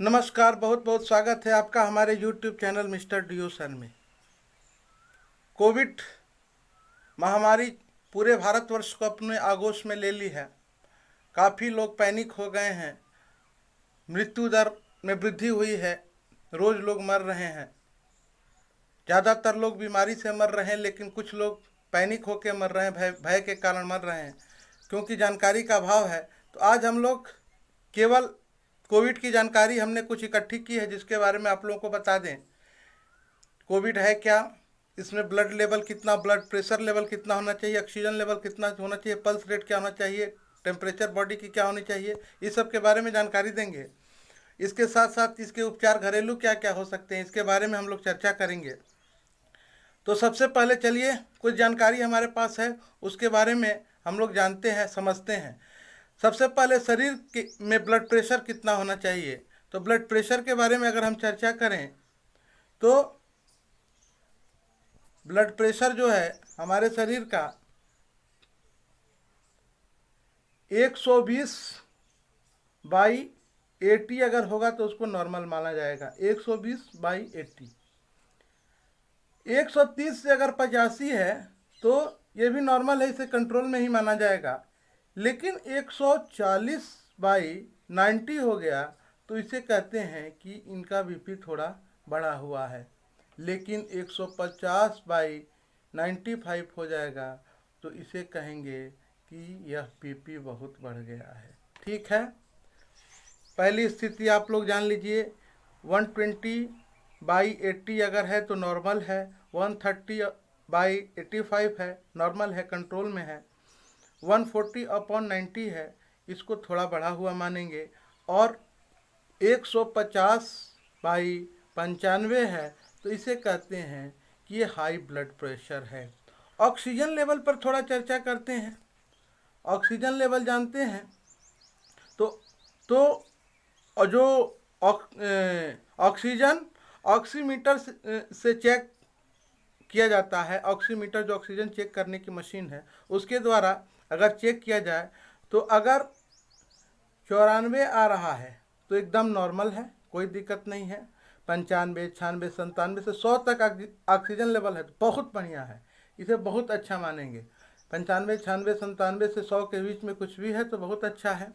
नमस्कार, बहुत बहुत स्वागत है आपका हमारे YouTube channel Mister DO sir में। कोविड महामारी पूरे भारतवर्ष को अपने आगोश में ले ली है। काफ़ी लोग पैनिक हो गए हैं, मृत्यु दर में वृद्धि हुई है, रोज़ लोग मर रहे हैं। ज़्यादातर लोग बीमारी से मर रहे हैं, लेकिन कुछ लोग पैनिक होकर मर रहे हैं, भय के कारण मर रहे हैं, क्योंकि जानकारी का अभाव है। तो आज हम लोग केवल कोविड की जानकारी हमने कुछ इकट्ठी की है, जिसके बारे में आप लोगों को बता दें। कोविड है क्या, इसमें ब्लड लेवल कितना, ब्लड प्रेशर लेवल कितना होना चाहिए, ऑक्सीजन लेवल कितना होना चाहिए, पल्स रेट क्या होना चाहिए, टेम्परेचर बॉडी की क्या होनी चाहिए, इस सब के बारे में जानकारी देंगे। इसके साथ साथ इसके उपचार घरेलू क्या क्या हो सकते हैं, इसके बारे में हम लोग चर्चा करेंगे। तो सबसे पहले चलिए कुछ जानकारी हमारे पास है, उसके बारे में हम लोग जानते हैं, समझते हैं। सबसे पहले शरीर में ब्लड प्रेशर कितना होना चाहिए। तो ब्लड प्रेशर के बारे में अगर हम चर्चा करें तो ब्लड प्रेशर जो है हमारे शरीर का 120/80 अगर होगा तो उसको नॉर्मल माना जाएगा। 120/80। 130 से अगर 85 है तो ये भी नॉर्मल है, इसे कंट्रोल में ही माना जाएगा। लेकिन 140/90 हो गया तो इसे कहते हैं कि इनका बीपी थोड़ा बढ़ा हुआ है। लेकिन 150/95 हो जाएगा तो इसे कहेंगे कि यह बीपी बहुत बढ़ गया है। ठीक है, पहली स्थिति आप लोग जान लीजिए। 120/80 अगर है तो नॉर्मल है, 130/85 है, नॉर्मल है, कंट्रोल में है। 140/90 है, इसको थोड़ा बढ़ा हुआ मानेंगे। और 150/95 है तो इसे कहते हैं कि ये हाई ब्लड प्रेशर है। ऑक्सीजन लेवल पर थोड़ा चर्चा करते हैं। ऑक्सीजन लेवल जानते हैं तो जो ऑक्सीजन ऑक्सीमीटर से चेक किया जाता है। ऑक्सीमीटर जो ऑक्सीजन चेक करने की मशीन है, उसके द्वारा अगर चेक किया जाए तो अगर 94 आ रहा है तो एकदम नॉर्मल है, कोई दिक्कत नहीं है। 95, 96, 97 से 100 तक ऑक्सीजन लेवल है तो बहुत बढ़िया है, इसे बहुत अच्छा मानेंगे। 95, 96, 97 से 100 के बीच में कुछ भी है तो बहुत अच्छा है।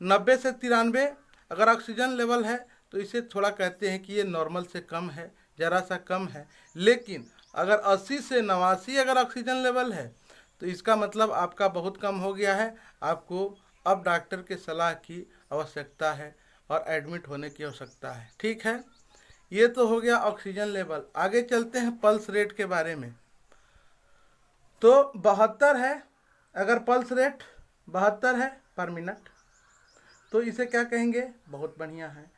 90 से 93 अगर ऑक्सीजन लेवल है तो इसे थोड़ा कहते हैं कि ये नॉर्मल से कम है, ज़रा सा कम है। लेकिन अगर 80 से 89 अगर ऑक्सीजन लेवल है तो इसका मतलब आपका बहुत कम हो गया है, आपको अब डॉक्टर के सलाह की आवश्यकता है और एडमिट होने की आवश्यकता है। ठीक है, ये तो हो गया ऑक्सीजन लेवल। आगे चलते हैं पल्स रेट के बारे में। तो 72 है, अगर पल्स रेट 72 है पर मिनट तो इसे क्या कहेंगे, बहुत बढ़िया है।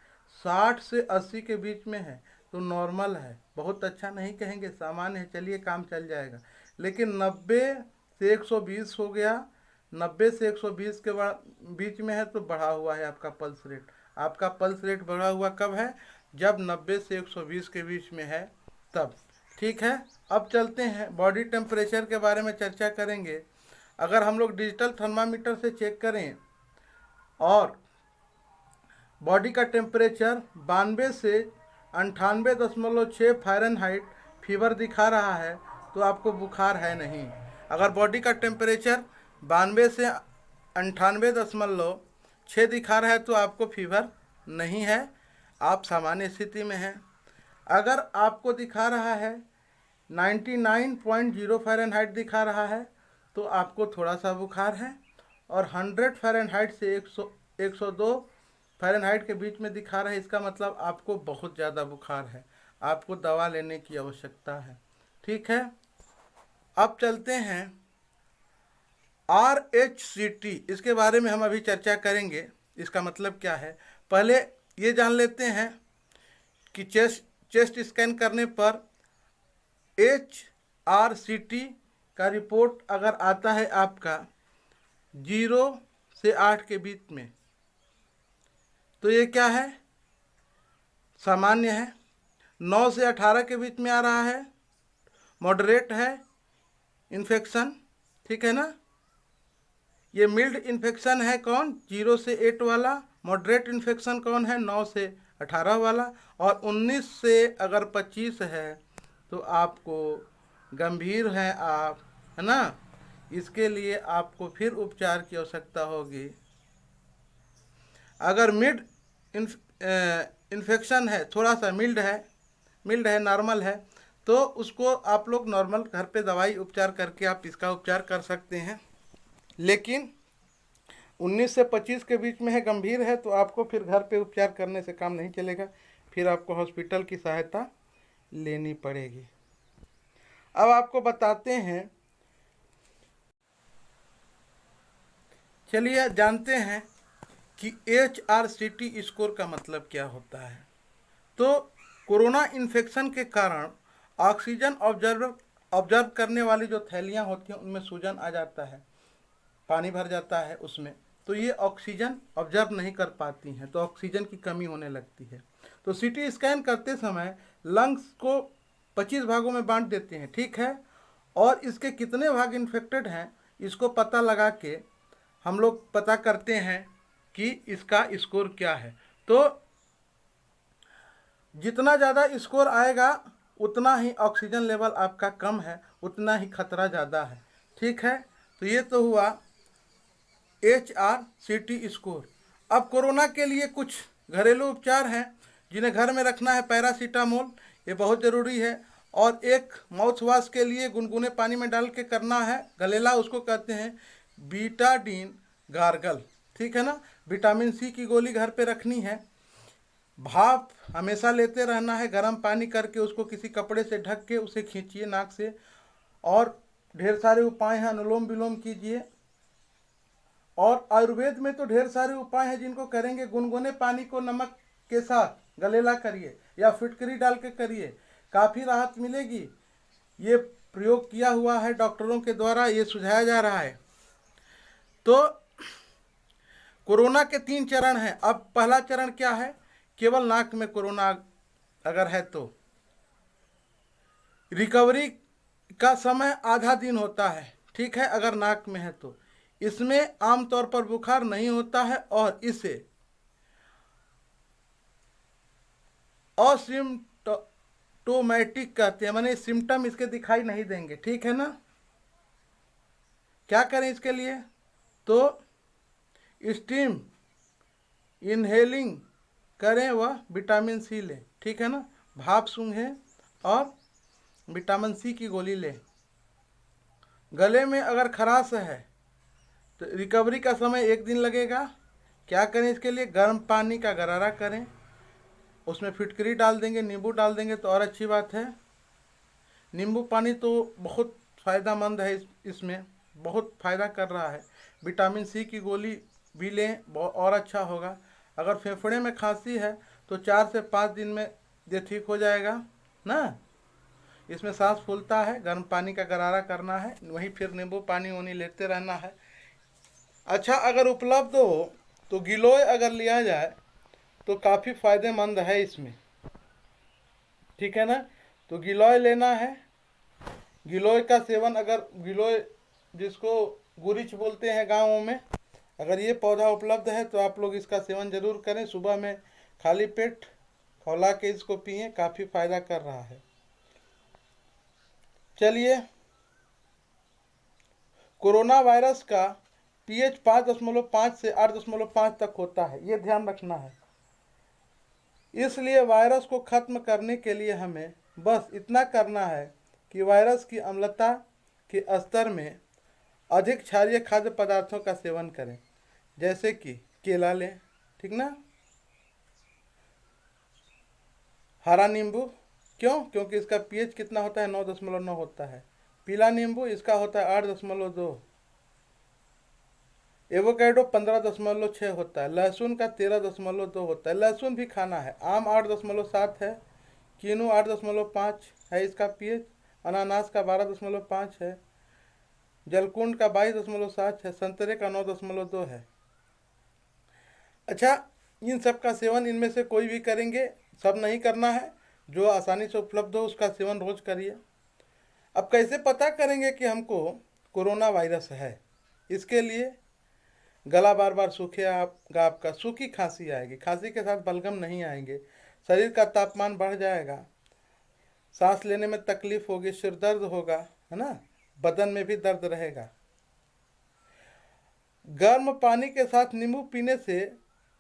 60 से 80 के बीच में है तो नॉर्मल है, बहुत अच्छा नहीं कहेंगे, सामान्य है, चलिए काम चल जाएगा। लेकिन 90 से 120 हो गया, 90 से 120 के बीच में है तो बढ़ा हुआ है आपका पल्स रेट। आपका पल्स रेट बढ़ा हुआ कब है, जब 90 से 120 के बीच में है तब। ठीक है, अब चलते हैं बॉडी टेम्परेचर के बारे में चर्चा करेंगे। अगर हम लोग डिजिटल थर्मामीटर से चेक करें और बॉडी का टेम्परेचर 92 से 98.6 फ़ारेनहाइट फीवर दिखा रहा है तो आपको बुखार है नहीं। अगर बॉडी का टेम्परेचर 92 से 98.6 दिखा रहा है तो आपको फीवर नहीं है, आप सामान्य स्थिति में हैं। अगर आपको दिखा रहा है 99.0 फ़ारेनहाइट दिखा रहा है तो आपको थोड़ा सा बुखार है। और 100 फ़ारेनहाइट से 102 फ़ारेनहाइट के बीच में दिखा रहा है, इसका मतलब आपको बहुत ज़्यादा बुखार है, आपको दवा लेने की आवश्यकता है। ठीक है, अब चलते हैं RHCT, इसके बारे में हम अभी चर्चा करेंगे, इसका मतलब क्या है। पहले ये जान लेते हैं कि चेस्ट स्कैन करने पर HRCT का रिपोर्ट अगर आता है आपका 0 से 8 के बीच में तो ये क्या है, सामान्य है। 9 से 18 के बीच में आ रहा है, मॉडरेट है इन्फेक्शन, ठीक है ना। ये मिल्ड इन्फेक्शन है कौन, 0 से 8 वाला, मॉडरेट इन्फेक्शन कौन है? 9 से 18 वाला। और 19 से अगर 25 है तो आपको गंभीर है आप, है ना, इसके लिए आपको फिर उपचार की आवश्यकता होगी। अगर मिड इन्फेक्शन है, थोड़ा सा मिल्ड है, नॉर्मल है, तो उसको आप लोग नॉर्मल घर पे दवाई उपचार करके आप इसका उपचार कर सकते हैं। लेकिन 19 से 25 के बीच में है, गंभीर है, तो आपको फिर घर पे उपचार करने से काम नहीं चलेगा, फिर आपको हॉस्पिटल की सहायता लेनी पड़ेगी। अब आपको बताते हैं, चलिए जानते हैं कि HRCT स्कोर का मतलब क्या होता है। तो कोरोना इन्फेक्शन के कारण ऑक्सीजन ऑब्जर्व करने वाली जो थैलियाँ होती हैं उनमें सूजन आ जाता है, पानी भर जाता है उसमें, तो ये ऑक्सीजन ऑब्जर्व नहीं कर पाती हैं, तो ऑक्सीजन की कमी होने लगती है। तो CT स्कैन करते समय लंग्स को 25 भागों में बांट देते हैं, ठीक है, और इसके कितने भाग इन्फेक्टेड हैं इसको पता लगा के हम लोग पता करते हैं कि इसका स्कोर क्या है। तो जितना ज़्यादा स्कोर आएगा उतना ही ऑक्सीजन लेवल आपका कम है, उतना ही खतरा ज़्यादा है, ठीक है। तो ये तो हुआ HRCT स्कोर। अब कोरोना के लिए कुछ घरेलू उपचार हैं जिन्हें घर में रखना है। पैरासीटामोल, ये बहुत ज़रूरी है। और एक माउथ वॉश के लिए गुनगुने पानी में डाल के करना है, गलेला उसको कहते हैं, बीटाडीन गार्गल, ठीक है ना। विटामिन C की गोली घर पे रखनी है। भाप हमेशा लेते रहना है, गर्म पानी करके उसको किसी कपड़े से ढक के उसे खींचिए नाक से। और ढेर सारे उपाय हैं, अनुलोम विलोम कीजिए। और आयुर्वेद में तो ढेर सारे उपाय हैं जिनको करेंगे, गुनगुने पानी को नमक के साथ गलेला करिए या फिटकरी डाल के करिए, काफ़ी राहत मिलेगी। ये प्रयोग किया हुआ है डॉक्टरों के द्वारा, ये सुझाया जा रहा है। तो कोरोना के 3 चरण हैं। अब पहला चरण क्या है? केवल नाक में कोरोना अगर है तो रिकवरी का समय आधा दिन होता है, ठीक है, अगर नाक में है तो। इसमें आमतौर पर बुखार नहीं होता है और इसे असिम्प्टोमेटिक कहते हैं, माने सिम्टम इसके दिखाई नहीं देंगे, ठीक है ना। क्या करें इसके लिए? तो स्टीम इनहेलिंग करें, वह विटामिन C लें, ठीक है ना, भाप सूंघें और विटामिन C की गोली लें। गले में अगर खराश है तो रिकवरी का समय 1 दिन लगेगा। क्या करें इसके लिए? गर्म पानी का गरारा करें, उसमें फिटकरी डाल देंगे, नींबू डाल देंगे तो और अच्छी बात है। नींबू पानी तो बहुत फ़ायदेमंद है, इसमें बहुत फ़ायदा कर रहा है। विटामिन C की गोली भी लें, बहुत और अच्छा होगा। अगर फेफड़े में खांसी है तो 4 से 5 दिन में ये ठीक हो जाएगा ना। इसमें सांस फूलता है, गर्म पानी का गरारा करना है, वहीं फिर नींबू पानी उनी लेते रहना है। अच्छा, अगर उपलब्ध हो तो गिलोय अगर लिया जाए तो काफ़ी फ़ायदेमंद है इसमें, ठीक है ना। तो गिलोय लेना है। गिलोय का सेवन, अगर गिलोय जिसको गुरिच बोलते हैं गाँवों में, अगर ये पौधा उपलब्ध है तो आप लोग इसका सेवन जरूर करें। सुबह में खाली पेट खौला के इसको पिएं, काफ़ी फ़ायदा कर रहा है। चलिए, कोरोना वायरस का pH 5.5 से 8.5 तक होता है, ये ध्यान रखना है। इसलिए वायरस को ख़त्म करने के लिए हमें बस इतना करना है कि वायरस की अम्लता के स्तर में अधिक क्षारीय खाद्य पदार्थों का सेवन करें, जैसे कि केला लें, ठीक ना, हरा नींबू, क्यों? क्योंकि इसका pH कितना होता है? 9.9 होता है। पीला नींबू, इसका होता है 8.2। एवोकाडो 15.6 होता है। लहसुन का 13.2 होता है, लहसुन भी खाना है। आम 8.7 है। कीनू 8.5 है इसका pH। अनानास का 12.5 है। जलकुंड का 22.7 है। संतरे का 9.2 है। अच्छा, इन सब का सेवन इनमें से कोई भी करेंगे, सब नहीं करना है, जो आसानी से उपलब्ध हो उसका सेवन रोज करिए। अब कैसे पता करेंगे कि हमको कोरोना वायरस है? इसके लिए गला बार बार सूखेगा, आपका सूखी खांसी आएगी, खांसी के साथ बलगम नहीं आएंगे, शरीर का तापमान बढ़ जाएगा, सांस लेने में तकलीफ होगी, सिर दर्द होगा, है ना, बदन में भी दर्द रहेगा। गर्म पानी के साथ नींबू पीने से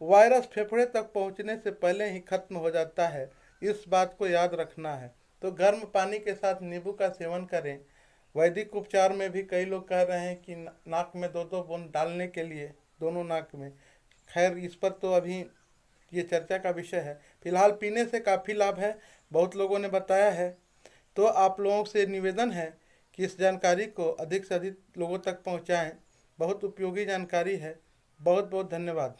वायरस फेफड़े तक पहुंचने से पहले ही खत्म हो जाता है, इस बात को याद रखना है। तो गर्म पानी के साथ नींबू का सेवन करें। वैदिक उपचार में भी कई लोग कह रहे हैं कि नाक में 2-2 बूंद डालने के लिए, दोनों नाक में। खैर, इस पर तो अभी ये चर्चा का विषय है। फिलहाल पीने से काफ़ी लाभ है, बहुत लोगों ने बताया है। तो आप लोगों से निवेदन है कि इस जानकारी को अधिक से अधिक लोगों तक पहुंचाएं। बहुत उपयोगी जानकारी है। बहुत बहुत धन्यवाद।